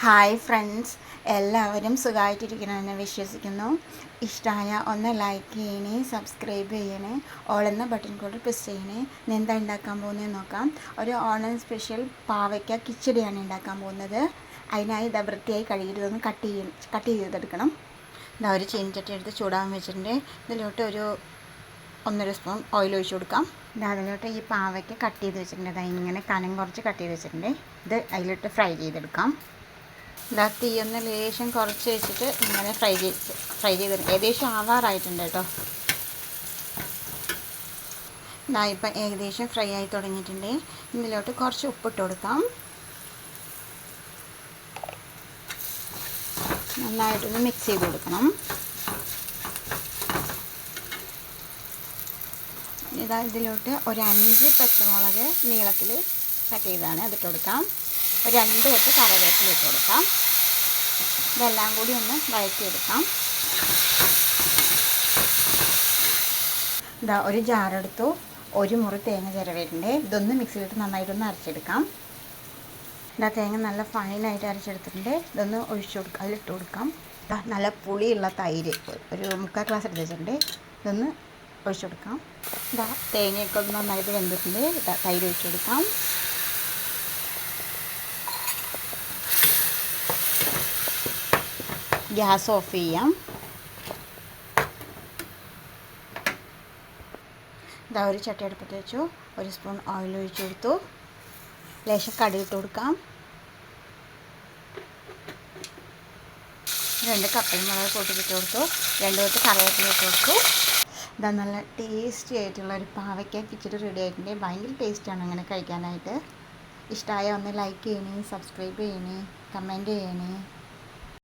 Hi friends, എല്ലാവരും സുഖമായിട്ടിരിക്കണമെന്ന് വിശ്വസിക്കുന്നു. ഇഷ്ടമായ ഒന്ന് ലൈക്ക് ചെയ്യണേ, സബ്സ്ക്രൈബ് ചെയ്യണേ, ഓൾ എന്ന ബട്ടൺ കൂടി പ്രസ് ചെയ്യണേ. ഇന്ന് എന്താ ഉണ്ടാക്കാൻ പോകുന്നത് നോക്കാം. ഒരു ഓണം സ്പെഷ്യൽ പാവയ്ക്ക കിച്ചടിയാണ് ഉണ്ടാക്കാൻ പോകുന്നത്. അതിനായി ഇതാ വൃത്തിയായി കഴുകിയിട്ടൊന്ന് കട്ട് ചെയ്തെടുക്കണം. ഇതാ ഒരു ചീനച്ചട്ടി എടുത്ത് ചൂടാൻ വെച്ചിട്ടുണ്ട്. ഇതിലോട്ട് ഒരു 1.5 സ്പൂൺ ഓയിൽ ഒഴിച്ച് കൊടുക്കാം. അതിലോട്ട് ഈ പാവയ്ക്ക കട്ട് ചെയ്ത് വെച്ചിട്ടുണ്ട്. അതായത് ഇങ്ങനെ കനം കുറച്ച് കട്ട് ചെയ്ത് വെച്ചിട്ടുണ്ട്. ഇത് അതിലിട്ട് ഫ്രൈ ചെയ്തെടുക്കാം. ഇതാ തീയൊന്ന് ലേശം കുറച്ച് വെച്ചിട്ട് ഇങ്ങനെ ഫ്രൈ ചെയ്തെടുക്കും. ഏകദേശം ആവാറായിട്ടുണ്ട് കേട്ടോ. ഇതാ ഇപ്പം ഏകദേശം ഫ്രൈ ആയി തുടങ്ങിയിട്ടുണ്ട്. ഇതിലോട്ട് കുറച്ച് ഉപ്പിട്ട് കൊടുക്കാം. നന്നായിട്ടൊന്ന് മിക്സ് ചെയ്ത് കൊടുക്കണം. ഇതാ ഇതിലോട്ട് ഒരു 5 പച്ചമുളക് നീളത്തിൽ കട്ട് ചെയ്താണ് അതിട്ട് കൊടുക്കാം. ഒരു 2 കൊത്ത് കറിവേപ്പില ഇട്ട് കൊടുക്കാം. ഇതെല്ലാം കൂടി ഒന്ന് വഴറ്റിയെടുക്കാം. ഇതാ ഒരു ജാറെടുത്തു, ഒരു മുറി തേങ്ങ ചിരവിയിട്ടുണ്ട്. ഇതൊന്ന് മിക്സിയിലിട്ട് നന്നായിട്ടൊന്ന് അരച്ചെടുക്കാം. ഇതാ തേങ്ങ നല്ല ഫൈനായിട്ട് അരച്ചെടുത്തിട്ടുണ്ട്. ഇതൊന്ന് ഒഴിച്ചു കൊടുക്കാം, അതിലിട്ട് കൊടുക്കാം. നല്ല പുളിയുള്ള തൈര് ഒരു 3/4 ഗ്ലാസ് എടുത്ത് വെച്ചിട്ടുണ്ട്. ഇതൊന്ന് ഒഴിച്ചു കൊടുക്കാം. ഇതാ തേങ്ങയൊക്കെ ഒന്ന് നന്നായിട്ട് വെന്തിട്ടുണ്ട്. തൈര് ഒഴിച്ചു കൊടുക്കാം. ഗ്യാസ് ഓഫ് ചെയ്യാം. ഇതാ ഒരു ചട്ടി അടുപ്പത്ത് വെച്ചു, 1 സ്പൂൺ ഓയിൽ ഒഴിച്ചു കൊടുത്തു. ലേശം കടുക് ഇട്ട് കൊടുക്കാം. 2 കപ്പൽ മുളക് പൊട്ടിച്ചിട്ട് കൊടുത്തു. 2 കൊത്ത് കറിവേപ്പില ഇട്ട് കൊടുത്തു. ഇതാ നല്ല ടേസ്റ്റി ആയിട്ടുള്ള ഒരു പാവയ്ക്ക കിച്ചടി റെഡി ആയിട്ടുണ്ട്. ഭയങ്കര ടേസ്റ്റാണ് അങ്ങനെ കഴിക്കാനായിട്ട്. ഇഷ്ടമായ ഒന്ന് ലൈക്ക് ചെയ്യണേ, സബ്സ്ക്രൈബ് ചെയ്യണേ, കമൻറ്റ് ചെയ്യണേ.